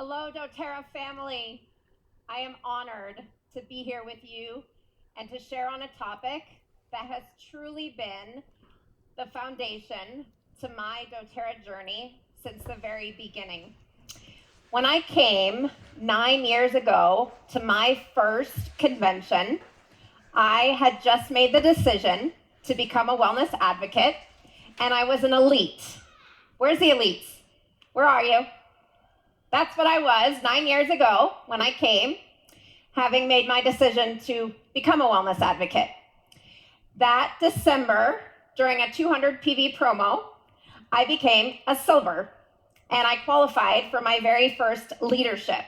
Hello, doTERRA family. I am honored to be here with you and to share on a topic that has truly been the foundation to my doTERRA journey since the very beginning. When I came 9 years ago to my first convention, I had just made the decision to become a wellness advocate, and I was an elite. Where's the elites? Where are you? That's what I was 9 years ago when I came, having made my decision to become a wellness advocate. That December, during a 200 PV promo, I became a silver, and I qualified for my very first leadership.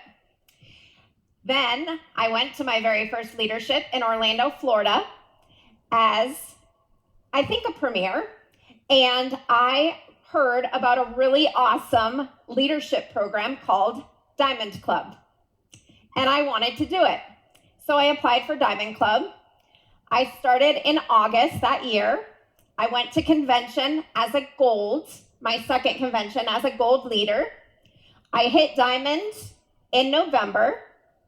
Then I went to my very first leadership in Orlando, Florida, as I think a premier, and I heard about a really awesome leadership program called Diamond Club, and I wanted to do it. So I applied for Diamond Club. I started in August that year. I went to convention as a gold, my second convention as a gold leader. I hit Diamond in November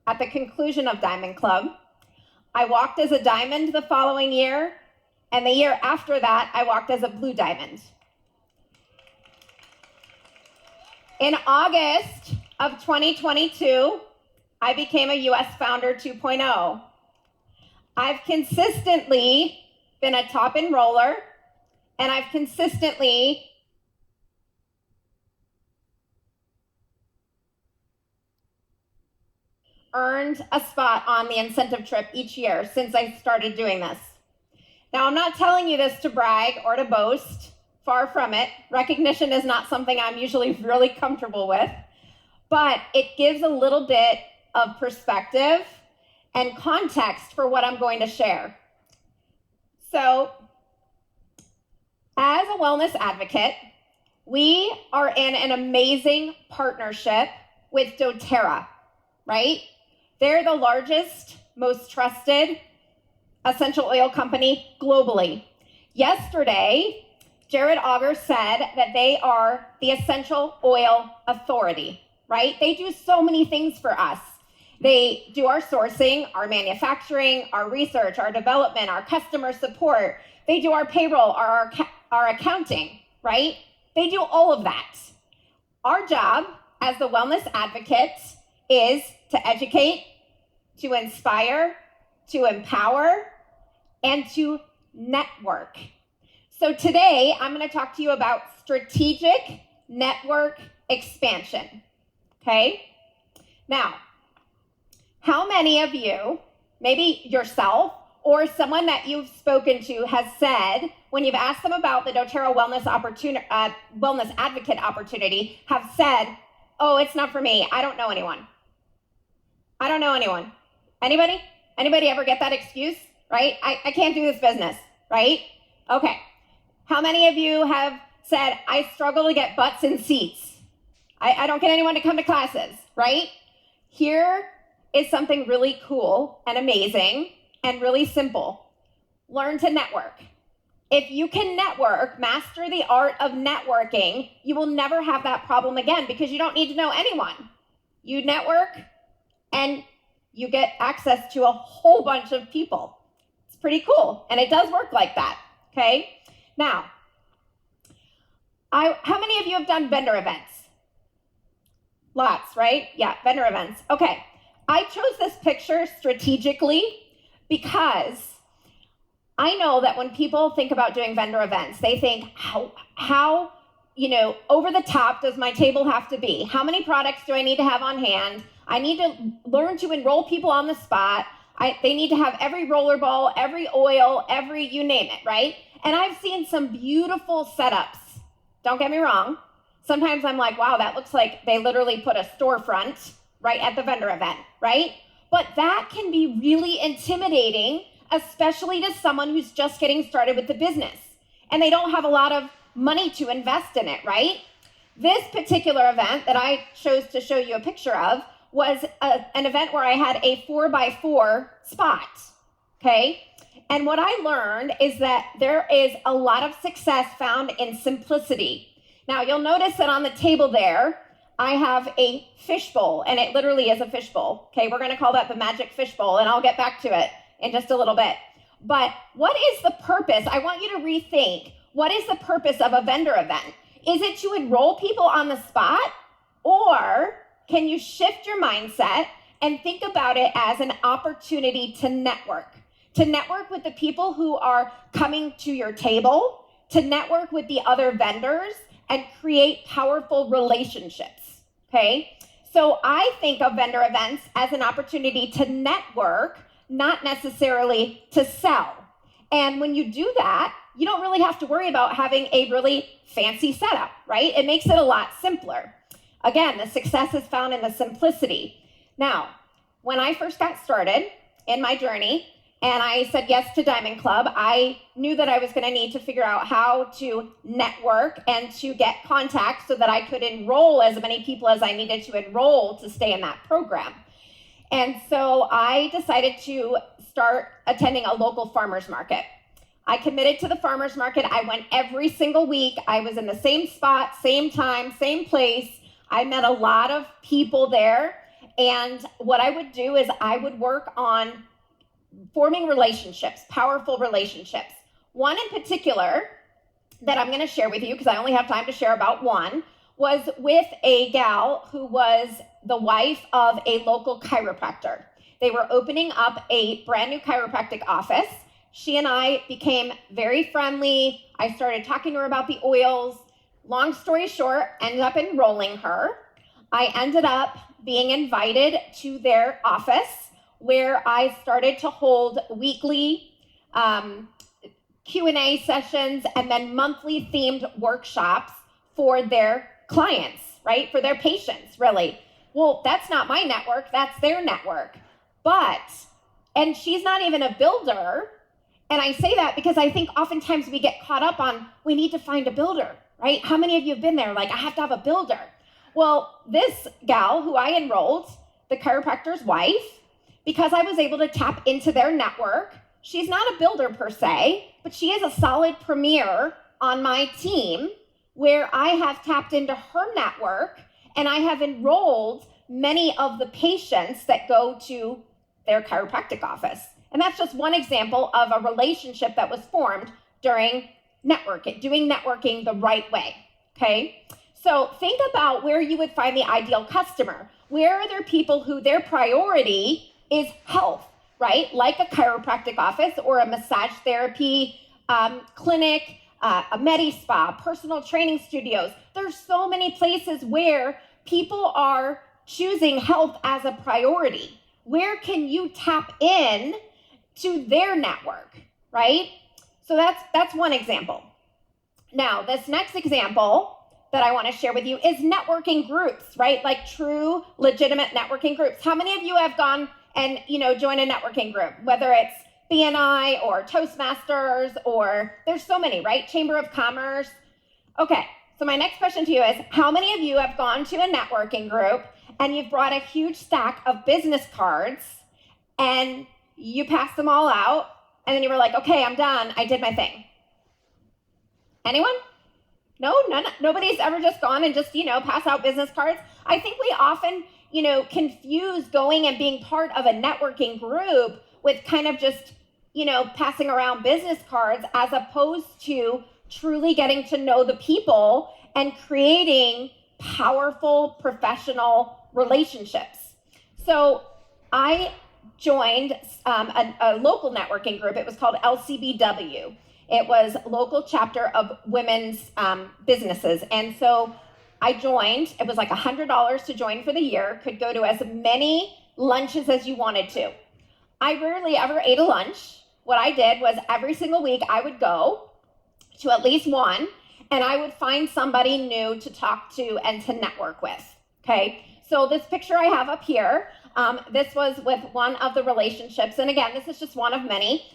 at the conclusion of Diamond Club. I walked as a diamond the following year, and the year after that, I walked as a blue diamond. In August of 2022, I became a US Founder 2.0. I've consistently been a top enroller, and I've consistently earned a spot on the incentive trip each year since I started doing this. Now, I'm not telling you this to brag or to boast. Far from it. Recognition is not something I'm usually really comfortable with, but it gives a little bit of perspective and context for what I'm going to share. So, as a wellness advocate, we are in an amazing partnership with doTERRA, right? They're the largest, most trusted essential oil company globally. Yesterday, Jared Auger said that they are the essential oil authority, right? They do so many things for us. They do our sourcing, our manufacturing, our research, our development, our customer support. They do our payroll, our accounting, right? They do all of that. Our job as the wellness advocates is to educate, to inspire, to empower, and to network. So today, I'm going to talk to you about strategic network expansion, okay? Now, how many of you, maybe yourself or someone that you've spoken to has said, when you've asked them about the doTERRA wellness advocate opportunity, have said, oh, it's not for me, I don't know anyone. I don't know anyone. Anybody? Anybody ever get that excuse, right? I can't do this business, right? Okay. How many of you have said, I struggle to get butts in seats? I don't get anyone to come to classes, right? Here is something really cool and amazing and really simple. Learn to network. If you can network, master the art of networking, you will never have that problem again because you don't need to know anyone. You network and you get access to a whole bunch of people. It's pretty cool, and it does work like that, okay? Now, how many of you have done vendor events? Lots, right? Yeah, vendor events. Okay, I chose this picture strategically because I know that when people think about doing vendor events, they think, how over the top does my table have to be? How many products do I need to have on hand? I need to learn to enroll people on the spot. They need to have every rollerball, every oil, you name it, right? And I've seen some beautiful setups. Don't get me wrong. Sometimes I'm like, wow, that looks like they literally put a storefront right at the vendor event, right? But that can be really intimidating, especially to someone who's just getting started with the business and they don't have a lot of money to invest in it, right? This particular event that I chose to show you a picture of was an event where I had a 4x4 spot, okay? And what I learned is that there is a lot of success found in simplicity. Now, you'll notice that on the table there, I have a fishbowl, and it literally is a fishbowl. Okay, we're gonna call that the magic fishbowl, and I'll get back to it in just a little bit. But what is the purpose? I want you to rethink, what is the purpose of a vendor event? Is it to enroll people on the spot? Or can you shift your mindset and think about it as an opportunity to network with the people who are coming to your table, to network with the other vendors, and create powerful relationships, okay? So I think of vendor events as an opportunity to network, not necessarily to sell. And when you do that, you don't really have to worry about having a really fancy setup, right? It makes it a lot simpler. Again, the success is found in the simplicity. Now, when I first got started in my journey, and I said yes to Diamond Club, I knew that I was going to need to figure out how to network and to get contacts so that I could enroll as many people as I needed to enroll to stay in that program. And so I decided to start attending a local farmer's market. I committed to the farmer's market. I went every single week. I was in the same spot, same time, same place. I met a lot of people there. And what I would do is I would work on forming relationships, powerful relationships. One in particular that I'm going to share with you, because I only have time to share about one, was with a gal who was the wife of a local chiropractor. They were opening up a brand new chiropractic office. She and I became very friendly. I started talking to her about the oils. Long story short, ended up enrolling her. I ended up being invited to their office, where I started to hold weekly Q&A sessions and then monthly themed workshops for their clients, right? For their patients, really. Well, that's not my network, that's their network. And she's not even a builder. And I say that because I think oftentimes we get caught up on, we need to find a builder, right? How many of you have been there? Like, I have to have a builder. Well, this gal who I enrolled, the chiropractor's wife, because I was able to tap into their network, she's not a builder per se, but she is a solid premier on my team where I have tapped into her network and I have enrolled many of the patients that go to their chiropractic office. And that's just one example of a relationship that was formed during networking, doing networking the right way, okay? So think about where you would find the ideal customer. Where are there people who their priority is health, right? Like a chiropractic office or a massage therapy clinic, a Medi-Spa, personal training studios. There's so many places where people are choosing health as a priority. Where can you tap in to their network, right? So that's one example. Now, this next example that I want to share with you is networking groups, right? Like true, legitimate networking groups. How many of you have gone and, join a networking group, whether it's BNI or Toastmasters, or there's so many, right? Chamber of Commerce. Okay, so my next question to you is, how many of you have gone to a networking group and you've brought a huge stack of business cards and you passed them all out and then you were like, okay, I'm done, I did my thing? Anyone? No, nobody's ever just gone and just, pass out business cards. I think we often, confuse going and being part of a networking group with kind of just, passing around business cards, as opposed to truly getting to know the people and creating powerful professional relationships. So I joined a local networking group. It was called LCBW. It was local chapter of women's businesses. And so I joined. It was like $100 to join for the year. Could go to as many lunches as you wanted to. I rarely ever ate a lunch. What I did was every single week I would go to at least one, and I would find somebody new to talk to and to network with, okay? So this picture I have up here, this was with one of the relationships. And again, this is just one of many.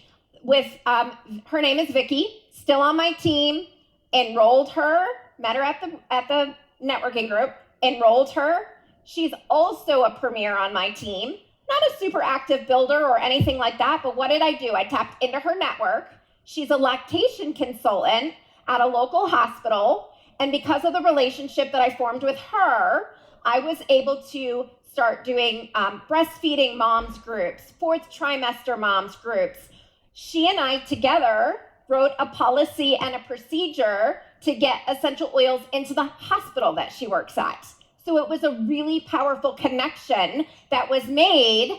With her name is Vicky, still on my team, enrolled her, met her at the networking group, enrolled her. She's also a premier on my team. Not a super active builder or anything like that, but what did I do? I tapped into her network. She's a lactation consultant at a local hospital, And because of the relationship that I formed with her, I was able to start doing breastfeeding moms groups, 4th trimester moms groups. She and I together wrote a policy and a procedure to get essential oils into the hospital that she works at. So it was a really powerful connection that was made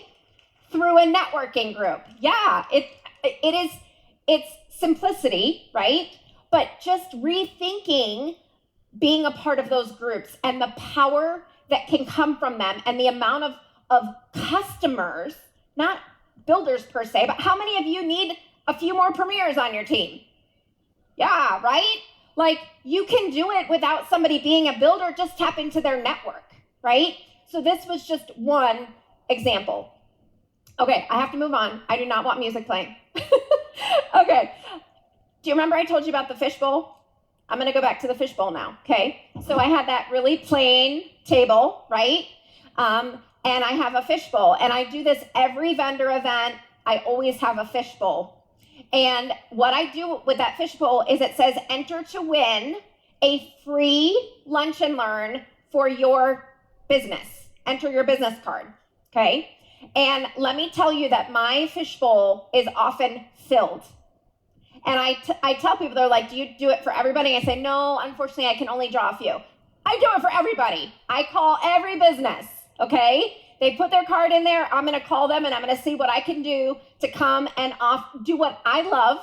through a networking group. Yeah, it's simplicity, right? But just rethinking being a part of those groups and the power that can come from them and the amount of customers, not builders per se, but how many of you need a few more premiers on your team? Yeah, right? Like, you can do it without somebody being a builder, just tap into their network, right? So this was just one example. Okay, I have to move on. I do not want music playing. Okay, do you remember I told you about the fishbowl? I'm gonna go back to the fishbowl now, okay? So I had that really plain table, right? And I have a fishbowl, and I do this every vendor event. I always have a fishbowl. And what I do with that fishbowl is it says, enter to win a free lunch and learn for your business. Enter your business card, okay? And let me tell you that my fishbowl is often filled. And I tell people, they're like, do you do it for everybody? I say, no, unfortunately, I can only draw a few. I do it for everybody. I call every business, okay? They put their card in there. I'm going to call them, and I'm going to see what I can do to come and do what I love,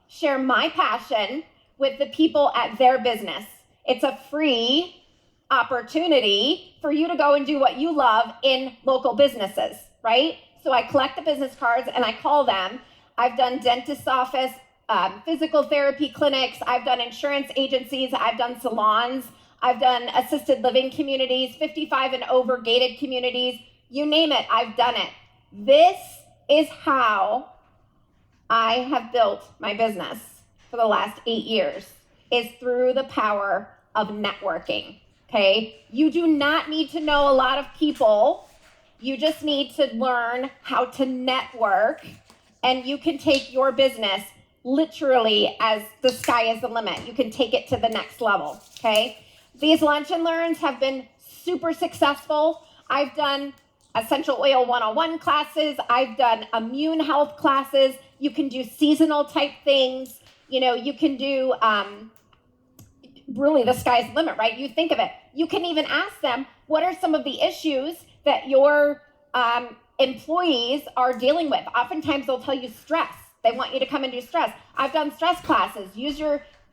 share my passion with the people at their business. It's a free opportunity for you to go and do what you love in local businesses, right? So I collect the business cards and I call them. I've done dentist's office, physical therapy clinics. I've done insurance agencies. I've done salons. I've done assisted living communities, 55 and over gated communities. You name it, I've done it. This is how I have built my business for the last 8 years, is through the power of networking, okay? You do not need to know a lot of people. You just need to learn how to network, and you can take your business literally as the sky is the limit. You can take it to the next level, okay? These lunch and learns have been super successful. I've done essential oil 101 classes. I've done immune health classes. You can do seasonal type things. You know, you can do, really the sky's the limit, right? You think of it. You can even ask them, what are some of the issues that your employees are dealing with? Oftentimes they'll tell you stress. They want you to come and do stress. I've done stress classes.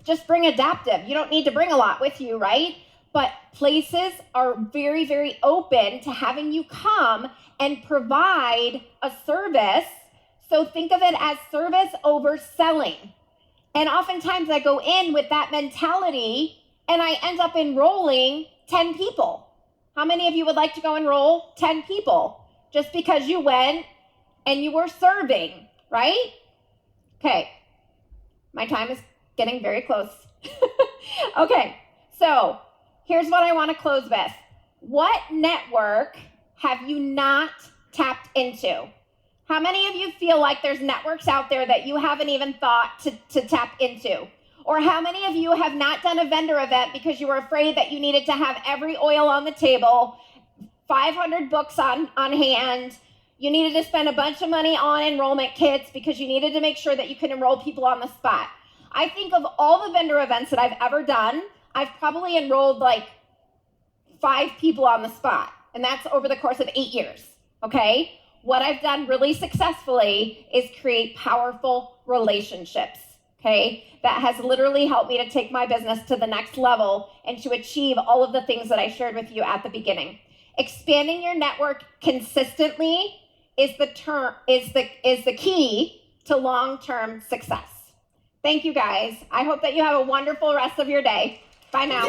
Just bring adaptive. You don't need to bring a lot with you, right? But places are very, very open to having you come and provide a service. So think of it as service over selling. And oftentimes I go in with that mentality and I end up enrolling 10 people. How many of you would like to go enroll 10 people just because you went and you were serving, right? Okay, my time is getting very close. Okay, so here's what I want to close with. What network have you not tapped into? How many of you feel like there's networks out there that you haven't even thought to tap into? Or how many of you have not done a vendor event because you were afraid that you needed to have every oil on the table, 500 books on hand, you needed to spend a bunch of money on enrollment kits because you needed to make sure that you could enroll people on the spot? I think of all the vendor events that I've ever done, I've probably enrolled like 5 people on the spot, and that's over the course of 8 years, okay? What I've done really successfully is create powerful relationships, okay? That has literally helped me to take my business to the next level and to achieve all of the things that I shared with you at the beginning. Expanding your network consistently is the key to long-term success. Thank you guys. I hope that you have a wonderful rest of your day. Bye now.